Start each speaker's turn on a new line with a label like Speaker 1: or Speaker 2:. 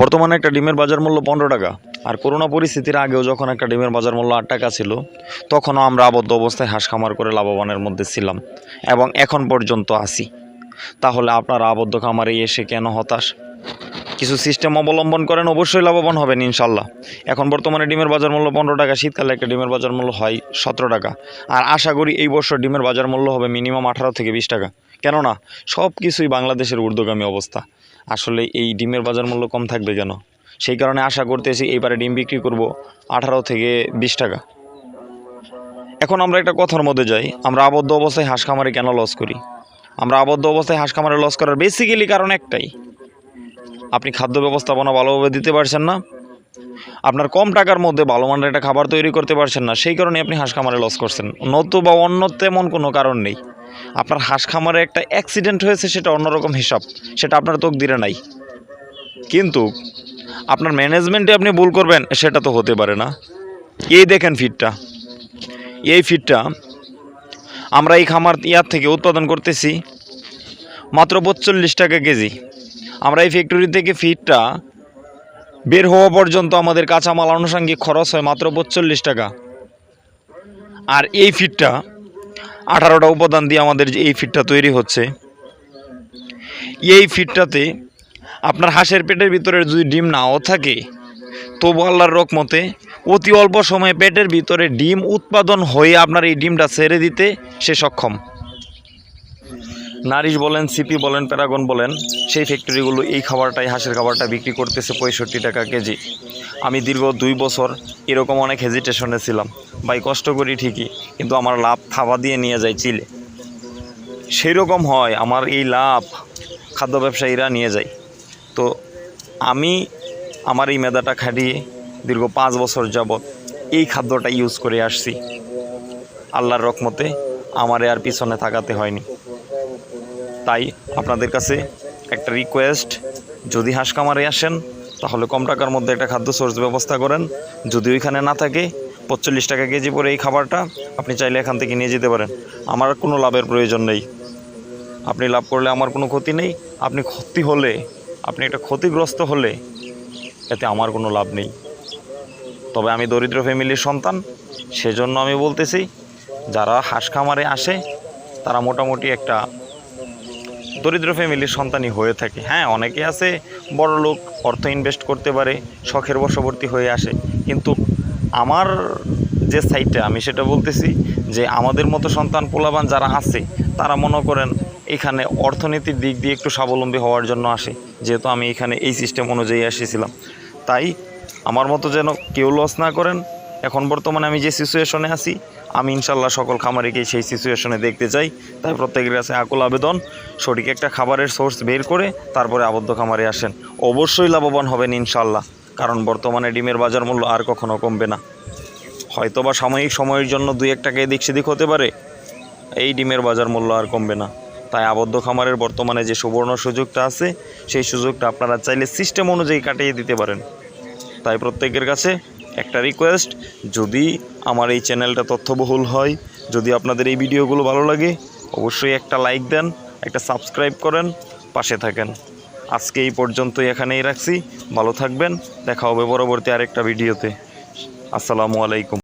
Speaker 1: বর্তমানে একটা ডিমের বাজার মূল্য 15 টাকা। আর করোনা পরিস্থিতির আগেও যখন একটা ডিমের বাজার মূল্য 8 টাকা ছিল, তখনও আমরা আবদ্ধ অবস্থায় হাঁস খামার করে লাভবানের মধ্যে ছিলাম এবং এখন পর্যন্ত আছি। তাহলে আপনারা আবদ্ধ খামারে এসে কেন হতাশ? কিছু সিস্টেম অবলম্বন করেন, অবশ্যই লাভবান হবেন ইনশাল্লাহ। এখন বর্তমানে ডিমের বাজার মূল্য 15 টাকা, শীতকালে একটা ডিমের বাজার মূল্য হয় 17 টাকা। আর আশা করি এই বছর ডিমের বাজার মূল্য হবে মিনিমাম 18 থেকে 20 টাকা। কেননা সব কিছুই বাংলাদেশের ঊর্ধ্বগামী অবস্থা। আসলে এই ডিমের বাজার মূল্য কম থাকবে কেন? সেই কারণে আশা করতেছি এইবারে ডিম বিক্রি করব 18 থেকে 20 টাকা। এখন আমরা একটা কথার মধ্যে যাই, আমরা আবদ্ধ অবস্থায় হাঁস খামারে কেন লস করি? আমরা আবদ্ধ অবস্থায় হাঁস খামারে লস করার বেসিক্যালি কারণ একটাই, আপনি খাদ্য ব্যবস্থাপনা ভালোভাবে দিতে পারছেন না, আপনার কম টাকার মধ্যে ভালো মানের একটা খাবার তৈরি করতে পারছেন না, সেই কারণে আপনি হাঁস খামারে লস করছেন। নতুবা অন্য তেমন কোনো কারণ নেই। আপনার হাঁস খামারে একটা অ্যাক্সিডেন্ট হয়েছে, সেটা অন্যরকম হিসাব, সেটা আপনার তকদিরে নাই। কিন্তু আপনার ম্যানেজমেন্টে আপনি ভুল করবেন, সেটা তো হতে পারে না। এই দেখেন ফিডটা, এই ফিডটা আমরা এই খামার থেকে উৎপাদন করতেছি মাত্র 42 টাকা কেজি। আমরা এই ফ্যাক্টরি থেকে ফিডটা বের হওয়া পর্যন্ত আমাদের কাঁচামাল আনুষঙ্গিক খরচ হয় মাত্র 42 টাকা। আর এই ফিডটা 18টা উপাদান দিয়ে আমাদের যে এই ফিডটা তৈরি হচ্ছে, এই ফিডটাতে আপনার হাঁসের পেটের ভিতরে যদি ডিম নাও থাকে, তবু আল্লাহর রহমতে অতি অল্প সময়ে পেটের ভিতরে ডিম উৎপাদন হয়ে আপনার এই ডিমটা ছেড়ে দিতে সে সক্ষম। নারিশ বলেন, সিপি বলেন, প্যারাগন বলেন, সেই ফ্যাক্টরিগুলো এই খাবারটাই, হাঁসের খাবারটা বিক্রি করতেছে 65 টাকা কেজি। আমি দীর্ঘ 2 বছর এরকম অনেক হেজিটেশনে ছিলাম, ভাই কষ্ট করি ঠিকই, কিন্তু আমার লাভ থাবা দিয়ে নিয়ে যায় চিলে। সেই রকম হয় আমার এই লাভ খাদ্য ব্যবসায়ীরা নিয়ে যায়। তো আমি আমার এই মেধাটা খাটিয়ে দীর্ঘ 5 বছর যাবৎ এই খাদ্যটা ইউজ করে আসছি। আল্লাহর রহমতে আমারে আর পিছনে থাকাতে হয়নি। তাই আপনাদের কাছে একটা রিকোয়েস্ট, যদি হাঁস খামারে আসেন তাহলে কম টাকার মধ্যে একটা খাদ্য সোর্স ব্যবস্থা করেন। যদি ওইখানে না থাকে 45 টাকা কেজি পরে এই খাবারটা আপনি চাইলে এখান থেকে নিয়ে যেতে পারেন। আমার কোনো লাভের প্রয়োজন নেই। আপনি লাভ করলে আমার কোনো ক্ষতি নেই, আপনি ক্ষতি হলে, আপনি একটা ক্ষতিগ্রস্ত হলে এতে আমার কোনো লাভ নেই। তবে আমি দরিদ্র ফ্যামিলির সন্তান, সেজন্য আমি বলতেছি, যারা হাঁস খামারে আসে তারা মোটামুটি একটা দরিদ্র ফ্যামিলির সন্তানই হয়ে থাকে। হ্যাঁ, অনেকে আছে বড় লোক, অর্থ ইনভেস্ট করতে পারে, শখের বশবর্তী হয়ে আসে। কিন্তু আমার যে সাইডটা, আমি সেটা বলতেছি যে আমাদের মতো সন্তান পোলাবান যারা আছে, তারা মনে করেন এখানে অর্থনীতির দিক দিয়ে একটু স্বাবলম্বী হওয়ার জন্য আসে। যেহেতু আমি এখানে এই সিস্টেম অনুযায়ী এসেছিলাম, তাই আমার মতো যেন কেউ লস না করেন। এখন বর্তমানে আমি যে সিচুয়েশনে আছি, আমি ইনশাল্লাহ সকল খামারিকেই সেই সিচুয়েশনে দেখতে চাই। তাই প্রত্যেকের কাছে আকুল আবেদন, সঠিক একটা খাবারের সোর্স বের করে তারপরে আবদ্ধ খামারে আসেন, অবশ্যই লাভবান হবেন ইনশাল্লাহ। কারণ বর্তমানে ডিমের বাজার মূল্য আর কখনো কমবে না। হয়তোবা সাময়িক সময়ের জন্য 2-1 টাকা এদিক সেদিক হতে পারে, এই ডিমের বাজার মূল্য আর কমবে না। তাই আবদ্ধ খামারের বর্তমানে যে সুবর্ণ সুযোগটা আছে, সেই সুযোগটা আপনারা চাইলে সিস্টেম অনুযায়ী কাটিয়ে দিতে পারেন। তাই প্রত্যেকের কাছে একটা রিকোয়েস্ট, যদি আমার এই চ্যানেলটা তথ্যবহুল হয়, যদি আপনাদের এই ভিডিওগুলো ভালো লাগে, অবশ্যই একটা লাইক দেন, একটা সাবস্ক্রাইব করেন, পাশে থাকেন। আজকে এই পর্যন্তই, এখানেই রাখছি। ভালো থাকবেন, দেখা হবে পরবর্তী আরেকটা ভিডিওতে। আসসালামু আলাইকুম।